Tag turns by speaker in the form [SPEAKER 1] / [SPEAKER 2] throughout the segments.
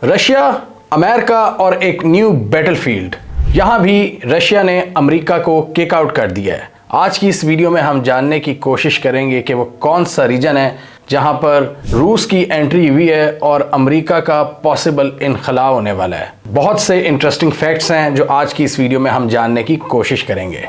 [SPEAKER 1] Russia, America और एक new battlefield. यहाँ भी रशिया ने अमेरिका को किक आउट कर दिया है। आज की इस वीडियो में हम जानने की कोशिश करेंगे कि वो कौन सा रीजन है जहाँ पर रूस की एंट्री हुई है और अमेरिका का पॉसिबल इनखला होने वाला है। बहुत से इंटरेस्टिंग फैक्ट्स हैं जो आज की इस वीडियो में हम जानने की कोशिश करेंगे।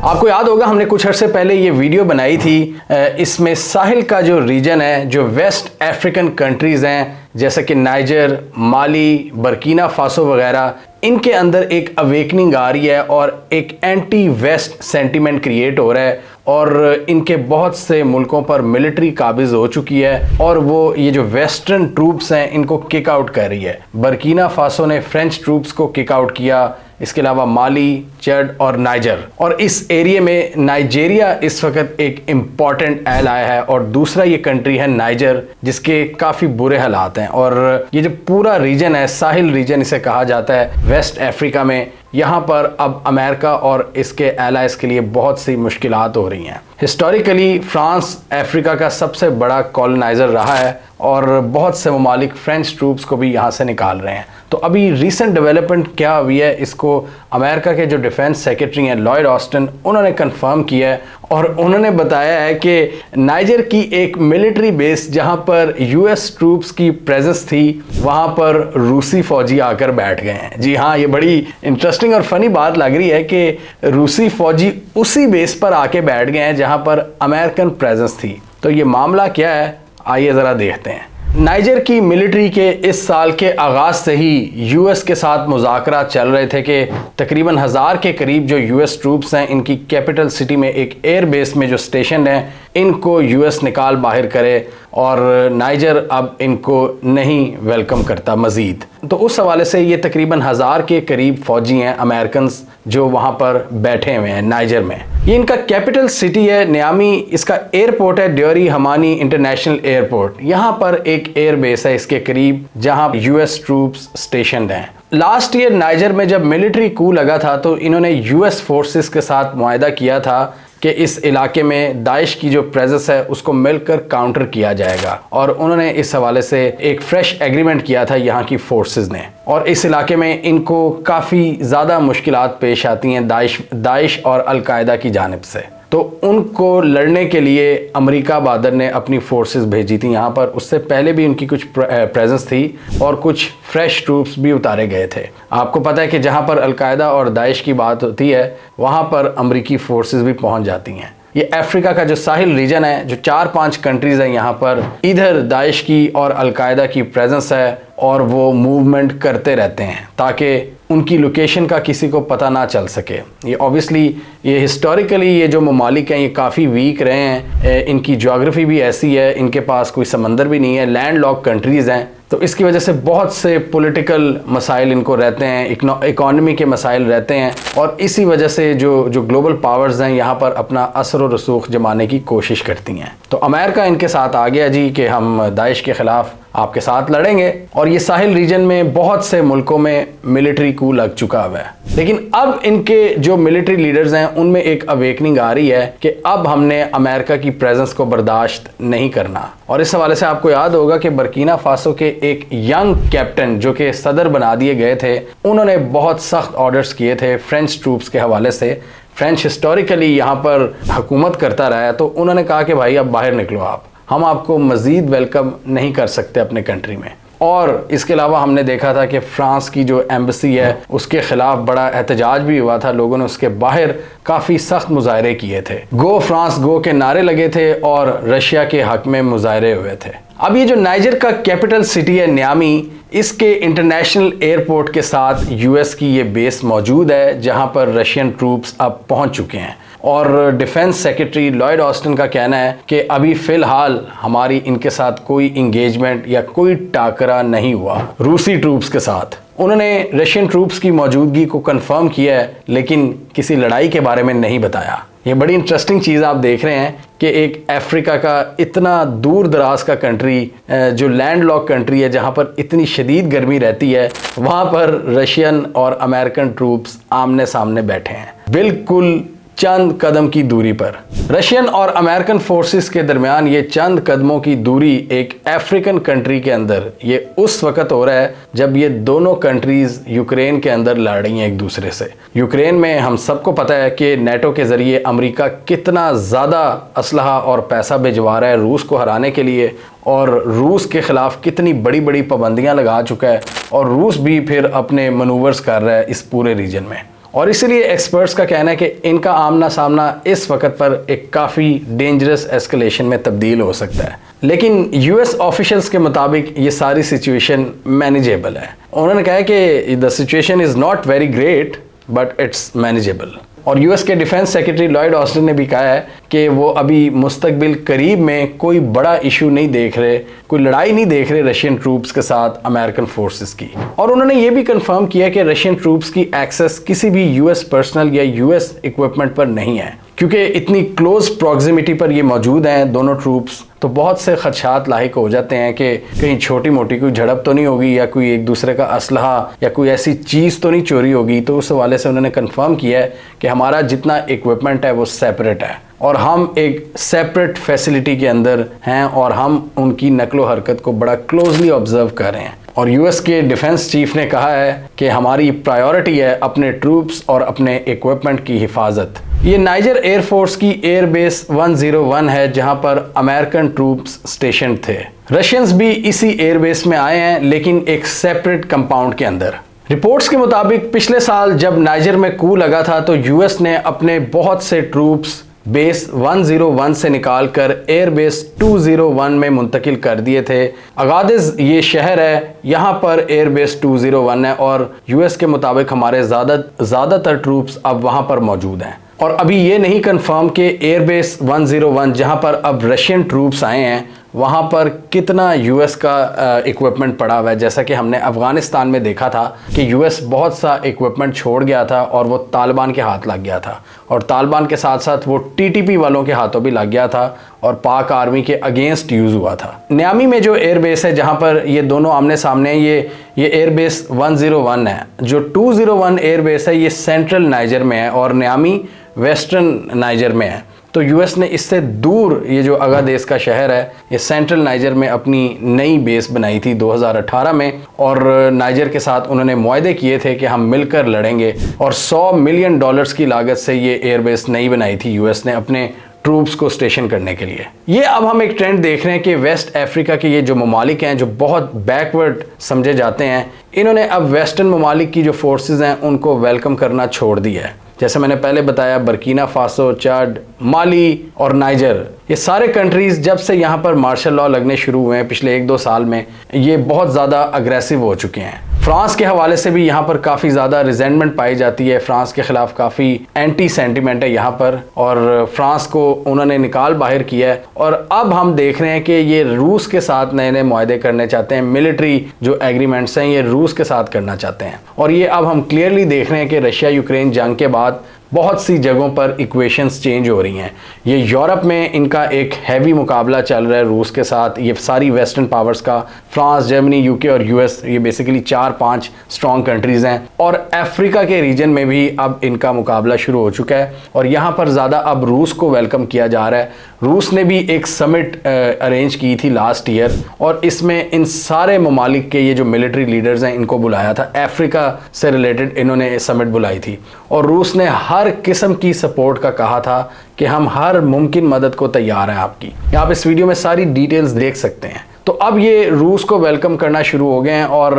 [SPEAKER 1] आपको याद होगा हमने कुछ अर्से पहले ये वीडियो बनाई थी। इसमें साहिल का जो रीजन है, जो वेस्ट अफ्रीकन कंट्रीज़ हैं जैसे कि नाइजर, माली, बर्किना फासो वगैरह, इनके अंदर एक अवेकनिंग आ रही है और एक एंटी वेस्ट सेंटीमेंट क्रिएट हो रहा है और इनके बहुत से मुल्कों पर मिलिट्री काबिज हो चुकी है और वो ये जो वेस्टर्न ट्रूप्स हैं इनको किक आउट कर रही है। बर्किना फासो ने फ्रेंच ट्रूप्स को किक आउट किया, इसके अलावा माली, चड और नाइजर। और इस एरिया में नाइजेरिया इस वक्त एक इम्पॉर्टेंट एलाय है और दूसरा ये कंट्री है नाइजर, जिसके काफ़ी बुरे हालात हैं। और ये जो पूरा रीजन है, साहिल रीजन इसे कहा जाता है वेस्ट अफ्रीका में, यहाँ पर अब अमेरिका और इसके एलाइज के लिए बहुत सी मुश्किलात हो रही हैं। हिस्टोरिकली फ्रांस अफ्रीका का सबसे बड़ा कॉलोनाइज़र रहा है और बहुत से ममालिक फ्रेंच ट्रूप्स को भी यहाँ से निकाल रहे हैं। तो अभी रीसेंट डेवलपमेंट क्या हुई है, इसको अमेरिका के जो डिफेंस सेक्रेटरी हैं लॉयड ऑस्टिन, उन्होंने कंफर्म किया है और उन्होंने बताया है कि नाइजर की एक मिलिट्री बेस जहां पर यूएस ट्रूप्स की प्रेजेंस थी, वहां पर रूसी फौजी आकर बैठ गए हैं। जी हाँ, ये बड़ी इंटरेस्टिंग और फनी बात लग रही है कि रूसी फौजी उसी बेस पर आके बैठ गए हैं जहां पर अमेरिकन प्रेजेंस थी। तो ये मामला क्या है, आइए ज़रा देखते हैं। नाइजर की मिलिट्री के इस साल के आगाज़ से ही यूएस के साथ मुज़ाकरा चल रहे थे कि तकरीबन 1000 के करीब जो यूएस ट्रूप्स हैं, इनकी कैपिटल सिटी में एक एयर बेस में जो स्टेशन है, इनको यूएस निकाल बाहर करे और नाइजर अब इनको नहीं वेलकम करता मज़ीद। तो उस हवाले से ये तकरीबन 1000 के करीब फ़ौजी हैं अमेरिकन जो वहाँ पर बैठे हुए हैं नाइजर में। ये इनका कैपिटल सिटी है नियामी, इसका एयरपोर्ट है ड्योरी हमानी इंटरनेशनल एयरपोर्ट। यहाँ पर एक एयर बेस है इसके करीब जहाँ यूएस ट्रूप्स स्टेशन हैं। लास्ट ईयर नाइजर में जब मिलिट्री कू लगा था तो इन्होंने यूएस फोर्सेस के साथ मुआहदा किया था कि इस इलाके में दाइश की जो प्रेजेंस है उसको मिलकर काउंटर किया जाएगा और उन्होंने इस हवाले से एक फ्रेश एग्रीमेंट किया था यहाँ की फोर्सेस ने। और इस इलाके में इनको काफ़ी ज़्यादा मुश्किलात पेश आती हैं दाइश और अलकायदा की जानिब से। तो उनको लड़ने के लिए अमेरिका बादर ने अपनी फोर्सेस भेजी थी यहाँ पर। उससे पहले भी उनकी कुछ प्रेजेंस थी और कुछ फ्रेश ट्रूप्स भी उतारे गए थे। आपको पता है कि जहाँ पर अलकायदा और दाइश की बात होती है वहाँ पर अमेरिकी फोर्सेस भी पहुँच जाती हैं। ये अफ्रीका का जो साहिल रीजन है, जो 4-5 कंट्रीज़ हैं यहाँ पर, इधर दाइश की और अलकायदा की प्रेजेंस है और वो मूवमेंट करते रहते हैं ताकि उनकी लोकेशन का किसी को पता ना चल सके। ये ऑब्वियसली ये हिस्टोरिकली ये जो ममालिक हैं ये काफ़ी वीक रहे हैं, इनकी ज्योग्राफी भी ऐसी है, इनके पास कोई समंदर भी नहीं है, लैंड लॉक कंट्रीज़ हैं। तो इसकी वजह से बहुत से पॉलिटिकल मसाइल इनको रहते हैं, इकॉनमी के मसाइल रहते हैं और इसी वजह से जो ग्लोबल पावर्स हैं यहाँ पर अपना असर और रसूख जमाने की कोशिश करती हैं। तो अमेरिका इनके साथ आ गया जी कि हम दाइश के ख़िलाफ़ आपके साथ लड़ेंगे। और ये साहिल रीजन में बहुत से मुल्कों में मिलिट्री कू लग चुका हुआ है, लेकिन अब इनके जो मिलिट्री लीडर्स हैं उनमें एक अवेकनिंग आ रही है कि अब हमने अमेरिका की प्रेजेंस को बर्दाश्त नहीं करना। और इस हवाले से आपको याद होगा कि बर्किना फासो के एक यंग कैप्टन जो कि सदर बना दिए गए थे, उन्होंने बहुत सख्त ऑर्डर्स किए थे फ्रेंच ट्रूप्स के हवाले से। फ्रेंच हिस्टोरिकली यहाँ पर हुकूमत करता रहा है, तो उन्होंने कहा कि भाई अब बाहर निकलो, हम आपको मज़ीद वेलकम नहीं कर सकते अपने कंट्री में। और इसके अलावा हमने देखा था कि फ्रांस की जो एम्बेसी है उसके ख़िलाफ़ बड़ा एहतजाज भी हुआ था, लोगों ने उसके बाहर काफ़ी सख्त मुजाहरे किए थे, गो फ्रांस गो के नारे लगे थे और रशिया के हक़ में मुजाहरे हुए थे। अब ये जो नाइजर का कैपिटल सिटी है नियामी, इसके इंटरनेशनल एयरपोर्ट के साथ यूएस की ये बेस मौजूद है जहाँ पर रशियन ट्रूप्स अब पहुँच चुके हैं। और डिफेंस सेक्रेटरी लॉयड ऑस्टिन का कहना है कि अभी फ़िलहाल हमारी इनके साथ कोई इंगेजमेंट या कोई टाकरा नहीं हुआ रूसी ट्रूप्स के साथ। उन्होंने रशियन ट्रूप्स की मौजूदगी को कंफर्म किया है लेकिन किसी लड़ाई के बारे में नहीं बताया। ये बड़ी इंटरेस्टिंग चीज़ आप देख रहे हैं कि एक अफ्रीका का इतना दूर दराज का कंट्री, जो लैंड लॉक कंट्री है, जहाँ पर इतनी शदीद गर्मी रहती है, वहाँ पर रशियन और अमेरिकन ट्रूप्स आमने सामने बैठे हैं। बिल्कुल चंद कदम की दूरी पर। रशियन और अमेरिकन फोर्सेस के दरमियान ये चंद कदमों की दूरी एक अफ्रीकन कंट्री के अंदर ये उस वक्त हो रहा है जब ये दोनों कंट्रीज यूक्रेन के अंदर लड़ रही हैं एक दूसरे से। यूक्रेन में हम सबको पता है कि नेटो के ज़रिए अमेरिका कितना ज़्यादा असलहा और पैसा भिजवा रहा है रूस को हराने के लिए, और रूस के ख़िलाफ़ कितनी बड़ी बड़ी पाबंदियाँ लगा चुका है, और रूस भी फिर अपने मनूवर्स कर रहा है इस पूरे रीजन में। और इसीलिए एक्सपर्ट्स का कहना है कि इनका आमना सामना इस वक्त पर एक काफ़ी डेंजरस एस्केलेशन में तब्दील हो सकता है। लेकिन यूएस ऑफिशियल्स के मुताबिक ये सारी सिचुएशन मैनेजेबल है। उन्होंने कहा है कि the situation is not very great but it's manageable. और यूएस के डिफेंस सेक्रेटरी लॉयड ऑस्टिन ने भी कहा है कि वो अभी मुस्तकबिल करीब में कोई बड़ा इशू नहीं देख रहे, कोई लड़ाई नहीं देख रहे रशियन ट्रूप्स के साथ अमेरिकन फोर्सेस की। और उन्होंने ये भी कंफर्म किया कि रशियन ट्रूप्स की एक्सेस किसी भी यूएस पर्सनल या यूएस इक्विपमेंट पर नहीं है, क्योंकि इतनी क्लोज प्रॉक्सिमिटी पर ये मौजूद हैं दोनों ट्रूप्स। तो बहुत से खदशात लाहिक हो जाते हैं कि कहीं छोटी मोटी कोई झड़प तो नहीं होगी या कोई एक दूसरे का असलहा या कोई ऐसी चीज़ तो नहीं चोरी होगी। तो उस हवाले से उन्होंने कंफर्म किया है कि हमारा जितना इक्विपमेंट है वो सेपरेट है और हम एक सेपरेट फैसिलिटी के अंदर हैं और हम उनकी नकलो हरकत को बड़ा क्लोजली ऑब्जर्व कर रहे हैं। और यूएस के डिफेंस चीफ ने कहा है कि हमारी प्रायोरिटी है अपने ट्रूप्स और अपने इक्विपमेंट की हिफाजत। ये नाइजर एयरफोर्स की एयरबेस 101 है जहां पर अमेरिकन ट्रूप्स स्टेशन थे। रशियंस भी इसी एयरबेस में आए हैं लेकिन एक सेपरेट कंपाउंड के अंदर। रिपोर्ट्स के मुताबिक पिछले साल जब नाइजर में कू लगा था तो यूएस ने अपने बहुत से ट्रूप्स बेस 101 से निकालकर एयरबेस 201 में मुंतकिल कर दिए थे। अगादिज ये शहर है, यहाँ पर एयरबेस 201 है और यूएस के मुताबिक हमारे ज़्यादातर ट्रूप्स अब वहाँ पर मौजूद हैं। और अभी ये नहीं कंफर्म कि एयरबेस 101 जहाँ पर अब रशियन ट्रूप्स आए हैं वहाँ पर कितना यूएस का इक्विपमेंट पड़ा हुआ है। जैसा कि हमने अफ़गानिस्तान में देखा था कि यूएस बहुत सा इक्विपमेंट छोड़ गया था और वो तालिबान के हाथ लग गया था, और तालिबान के साथ साथ वो टीटीपी वालों के हाथों भी लग गया था और पाक आर्मी के अगेंस्ट यूज़ हुआ था। न्यामी में जो एयरबेस है जहाँ पर ये दोनों आमने सामने, ये एयरबेस 101 है। जो 201 एयरबेस है ये सेंट्रल नाइजर में है और न्यामी वेस्टर्न नाइजर में है। तो यूएस ने इससे दूर ये जो अगादेस का शहर है ये सेंट्रल नाइजर में अपनी नई बेस बनाई थी 2018 में, और नाइजर के साथ उन्होंने मुआहदे किए थे कि हम मिलकर लड़ेंगे, और $100 मिलियन की लागत से ये एयरबेस नई बनाई थी यूएस ने अपने ट्रूप्स को स्टेशन करने के लिए। ये अब हम एक ट्रेंड देख रहे हैं कि वेस्ट अफ्रीका के ये जो ममालिक हैं जो बहुत बैकवर्ड समझे जाते हैं, इन्होंने अब वेस्टर्न ममालिक की जो फोर्सेस हैं उनको वेलकम करना छोड़ दिया है। जैसे मैंने पहले बताया, बर्किना फासो, चाड, माली और नाइजर, ये सारे कंट्रीज़ जब से यहाँ पर मार्शल लॉ लगने शुरू हुए हैं पिछले 1-2 साल में, ये बहुत ज़्यादा अग्रेसिव हो चुके हैं। फ्रांस के हवाले से भी यहाँ पर काफ़ी ज़्यादा रिजेंटमेंट पाई जाती है। फ्रांस के ख़िलाफ़ काफ़ी एंटी सेंटिमेंट है यहाँ पर, और फ्रांस को उन्होंने निकाल बाहर किया है। और अब हम देख रहे हैं कि ये रूस के साथ नए नए मुआहदे करने चाहते हैं, मिलिट्री जो एग्रीमेंट्स हैं ये रूस के साथ करना चाहते हैं। और ये अब हम क्लियरली देख रहे हैं कि रशिया यूक्रेन जंग के बाद बहुत सी जगहों पर इक्वेशंस चेंज हो रही हैं। ये यूरोप में इनका एक हैवी मुकाबला चल रहा है रूस के साथ। ये सारी वेस्टर्न पावर्स का, फ्रांस, जर्मनी, यूके और यूएस, ये बेसिकली 4-5 स्ट्रॉन्ग कंट्रीज़ हैं। और अफ्रीका के रीजन में भी अब इनका मुकाबला शुरू हो चुका है और यहाँ पर ज़्यादा अब रूस को वेलकम किया जा रहा है। रूस ने भी एक समिट अरेंज की थी लास्ट ईयर और इसमें इन सारे ममालिक के ये जो मिलिट्री लीडर्स हैं इनको बुलाया था। अफ्रीका से रिलेटेड इन्होंने समिट बुलाई थी और रूस ने हर किस्म की सपोर्ट का कहा था कि हम हर मुमकिन मदद को तैयार हैं आपकी। आप इस वीडियो में सारी डिटेल्स देख सकते हैं। तो अब ये रूस को वेलकम करना शुरू हो गए हैं और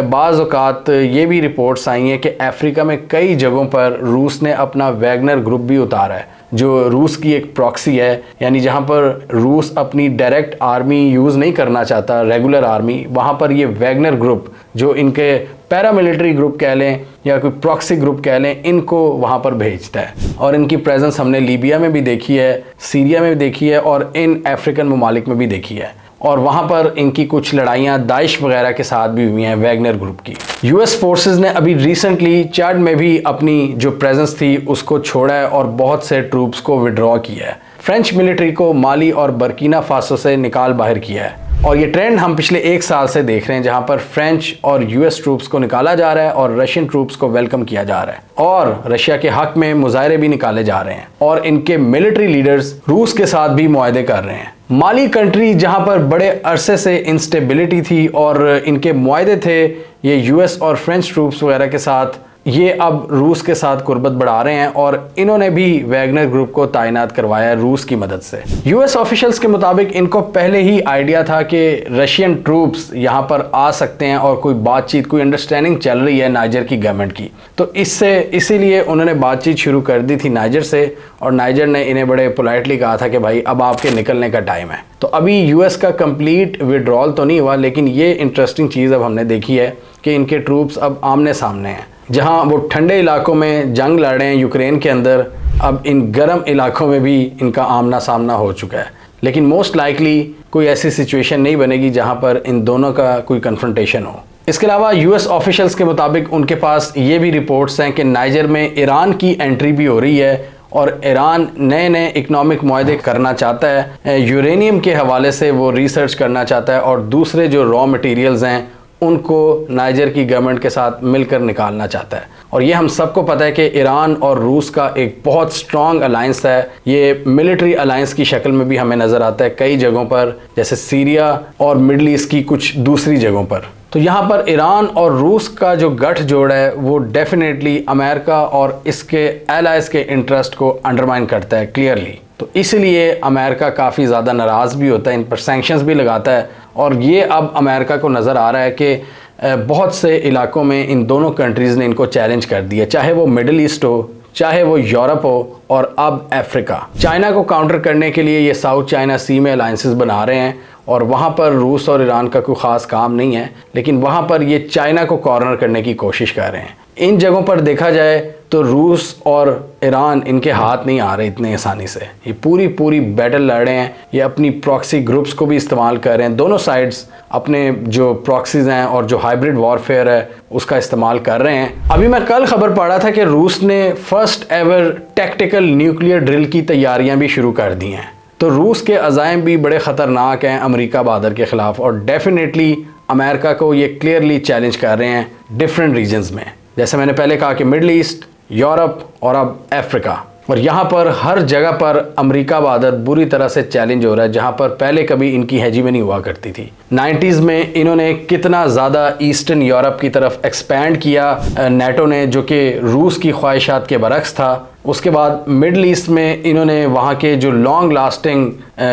[SPEAKER 1] बाज़ औक़ात ये भी रिपोर्ट्स आई हैं कि अफ्रीका में कई जगहों पर रूस ने अपना वैगनर ग्रुप भी उतारा है, जो रूस की एक प्रॉक्सी है, यानी जहाँ पर रूस अपनी डायरेक्ट आर्मी यूज़ नहीं करना चाहता, रेगुलर आर्मी, वहाँ पर ये वैगनर ग्रुप जो इनके पैरामिलिट्री ग्रुप कह लें या कोई प्रॉक्सी ग्रुप कह लें, इनको वहाँ पर भेजता है। और इनकी प्रेजेंस हमने लीबिया में भी देखी है, सीरिया में भी देखी है और इन अफ्रीकन ममालिक में भी देखी है। और वहाँ पर इनकी कुछ लड़ाइयाँ दाइश वगैरह के साथ भी हुई हैं वैगनर ग्रुप की। यूएस फोर्सेस ने अभी रिसेंटली चाड में भी अपनी जो प्रेजेंस थी उसको छोड़ा है और बहुत से ट्रूप्स को विड्रॉ किया है। फ्रेंच मिलिट्री को माली और बर्किना फासो से निकाल बाहर किया है। और ये ट्रेंड हम पिछले 1 साल से देख रहे हैं, जहां पर फ्रेंच और यूएस ट्रूप्स को निकाला जा रहा है और रशियन ट्रूप्स को वेलकम किया जा रहा है, और रशिया के हक में मुजाहरे भी निकाले जा रहे हैं और इनके मिलिट्री लीडर्स रूस के साथ भी मुआहदे कर रहे हैं। माली कंट्री जहां पर बड़े अरसे से इंस्टेबिलिटी थी और इनके मुआहदे थे ये यूएस और फ्रेंच ट्रूप्स वगैरह के साथ, ये अब रूस के साथ कुर्बत बढ़ा रहे हैं और इन्होंने भी वैगनर ग्रुप को तैनात करवाया रूस की मदद से। यूएस ऑफिशियल्स के मुताबिक इनको पहले ही आइडिया था कि रशियन ट्रूप्स यहाँ पर आ सकते हैं और कोई बातचीत, कोई अंडरस्टैंडिंग चल रही है नाइजर की गवर्नमेंट की, तो इसीलिए उन्होंने बातचीत शुरू कर दी थी नाइजर से, और नाइजर ने इन्हें बड़े पोलाइटली कहा था कि भाई अब आपके निकलने का टाइम है। तो अभी यूएस का कंप्लीट विड्रॉल तो नहीं हुआ, लेकिन ये इंटरेस्टिंग चीज़ अब हमने देखी है कि इनके ट्रूप्स अब आमने सामने हैं। जहां वो ठंडे इलाकों में जंग लड़ रहे हैं यूक्रेन के अंदर, अब इन गर्म इलाकों में भी इनका आमना सामना हो चुका है। लेकिन मोस्ट लाइकली कोई ऐसी सिचुएशन नहीं बनेगी जहां पर इन दोनों का कोई कन्फ्रंटेशन हो। इसके अलावा यूएस ऑफिशियल्स के मुताबिक उनके पास ये भी रिपोर्ट्स हैं कि नाइजर में ईरान की एंट्री भी हो रही है और ईरान नए नए इकोनॉमिक मुआहदे करना चाहता है, यूरेनियम के हवाले से वो रिसर्च करना चाहता है और दूसरे जो रॉ मटेरियल्स हैं उनको नाइजर की गवर्नमेंट के साथ मिलकर निकालना चाहता है। और ये हम सबको पता है कि ईरान और रूस का एक बहुत स्ट्रॉन्ग अलायंस है, ये मिलिट्री अलायंस की शक्ल में भी हमें नज़र आता है कई जगहों पर, जैसे सीरिया और मिडल ईस्ट की कुछ दूसरी जगहों पर। तो यहाँ पर ईरान और रूस का जो गठजोड़ है वो डेफिनेटली अमेरिका और इसके एलाइज के इंटरेस्ट को अंडरमाइन करता है क्लियरली। तो इसलिए अमेरिका काफ़ी ज़्यादा नाराज़ भी होता है, इन पर सैंक्शंस भी लगाता है, और ये अब अमेरिका को नज़र आ रहा है कि बहुत से इलाकों में इन दोनों कंट्रीज़ ने इनको चैलेंज कर दिया, चाहे वो मिडल ईस्ट हो, चाहे वो यूरोप हो, और अब अफ्रीका। चाइना को काउंटर करने के लिए ये साउथ चाइना सी में अलाइंसेस बना रहे हैं और वहाँ पर रूस और ईरान का कोई ख़ास काम नहीं है, लेकिन वहाँ पर ये चाइना को कॉर्नर करने की कोशिश कर रहे हैं। इन जगहों पर देखा जाए तो रूस और ईरान इनके हाथ नहीं आ रहे इतने आसानी से, ये पूरी बैटल लड़ रहे हैं, ये अपनी प्रॉक्सी ग्रुप्स को भी इस्तेमाल कर रहे हैं, दोनों साइड्स अपने जो प्रॉक्सीज हैं और जो हाइब्रिड वॉरफेयर है उसका इस्तेमाल कर रहे हैं। अभी मैं कल खबर पढ़ा था कि रूस ने first ever tactical nuclear drill की तैयारियां भी शुरू कर दी हैं। तो रूस के अज़ाइम भी बड़े ख़तरनाक हैं अमेरिका बहादुर के ख़िलाफ़, और डेफिनेटली अमेरिका को ये क्लियरली चैलेंज कर रहे हैं डिफरेंट रीजन्स में, जैसे मैंने पहले कहा कि मिडल ईस्ट, यूरोप और अब अफ्रीका। और यहाँ पर हर जगह पर अमेरिका बहादुर बुरी तरह से चैलेंज हो रहा है, जहाँ पर पहले कभी इनकी हेजीमनी हुआ करती थी। 90s में इन्होंने कितना ज़्यादा ईस्टर्न यूरोप की तरफ एक्सपैंड किया नेटो ने, जो कि रूस की ख्वाहिशात के बरक्स था। उसके बाद मिडल ईस्ट में इन्होंने वहाँ के जो लॉन्ग लास्टिंग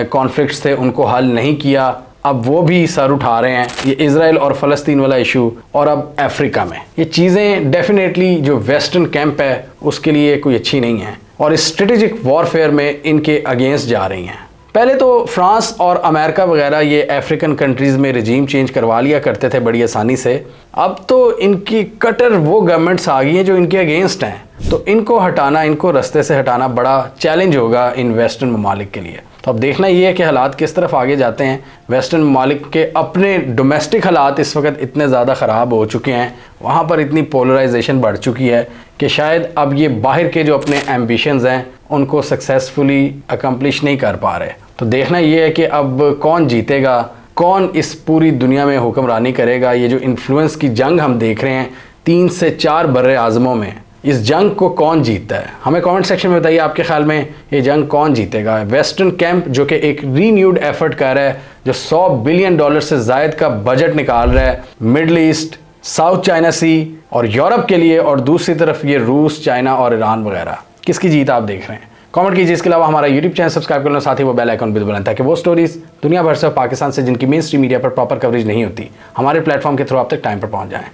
[SPEAKER 1] कॉन्फ्लिक्ट्स थे उनको हल नहीं किया, अब वो भी सर उठा रहे हैं, ये इजराइल और फ़लस्तीन वाला इशू। और अब अफ्रीका में ये चीज़ें डेफिनेटली जो वेस्टर्न कैंप है उसके लिए कोई अच्छी नहीं है, और इस स्ट्रेटेजिक वॉरफेयर में इनके अगेंस्ट जा रही हैं। पहले तो फ्रांस और अमेरिका वगैरह ये अफ्रीकन कंट्रीज़ में रजीम चेंज करवा लिया करते थे बड़ी आसानी से, अब तो इनकी कटर वो गवर्नमेंट्स आ गई हैं जो इनके अगेंस्ट हैं, तो इनको हटाना, इनको रास्ते से हटाना बड़ा चैलेंज होगा इन वेस्टर्न ममालिक के लिए। तो अब देखना ये है कि हालात किस तरफ आगे जाते हैं। वेस्टर्न ममालिक के अपने डोमेस्टिक हालात इस वक्त इतने ज़्यादा ख़राब हो चुके हैं, वहाँ पर इतनी पोलराइजेशन बढ़ चुकी है कि शायद अब ये बाहर के जो अपने एम्बिशंस हैं उनको सक्सेसफुली अकम्प्लिश नहीं कर पा रहे। तो देखना ये है कि अब कौन जीतेगा, कौन इस पूरी दुनिया में हुक्मरानी करेगा। ये जो इन्फ्लुएंस की जंग हम देख रहे हैं 3 से 4 बर्रे आज़मों में, इस जंग को कौन जीतता है? हमें कमेंट सेक्शन में बताइए आपके ख्याल में ये जंग कौन जीतेगा। वेस्टर्न कैंप जो कि एक रीन्यूड एफर्ट कर रहा है, जो $100 बिलियन से ज़ायद का बजट निकाल रहा है मिडल ईस्ट, साउथ चाइना सी और यूरोप के लिए, और दूसरी तरफ ये रूस, चाइना और ईरान वगैरह, किसकी जीत आप देख रहे हैं? कमेंट कीजिए। इसके अलावा हमारा यूट्यूब चैनल सब्सक्राइब कर लो, साथ ही वो बेल आइकन भी दबाएं ताकि वो स्टोरीज दुनिया भर से पाकिस्तान से जिनकी मेन स्ट्रीम मीडिया पर प्रॉपर कवरेज नहीं होती, हमारे प्लेटफॉर्म के थ्रू आप तक टाइम पर पहुंच जाएं।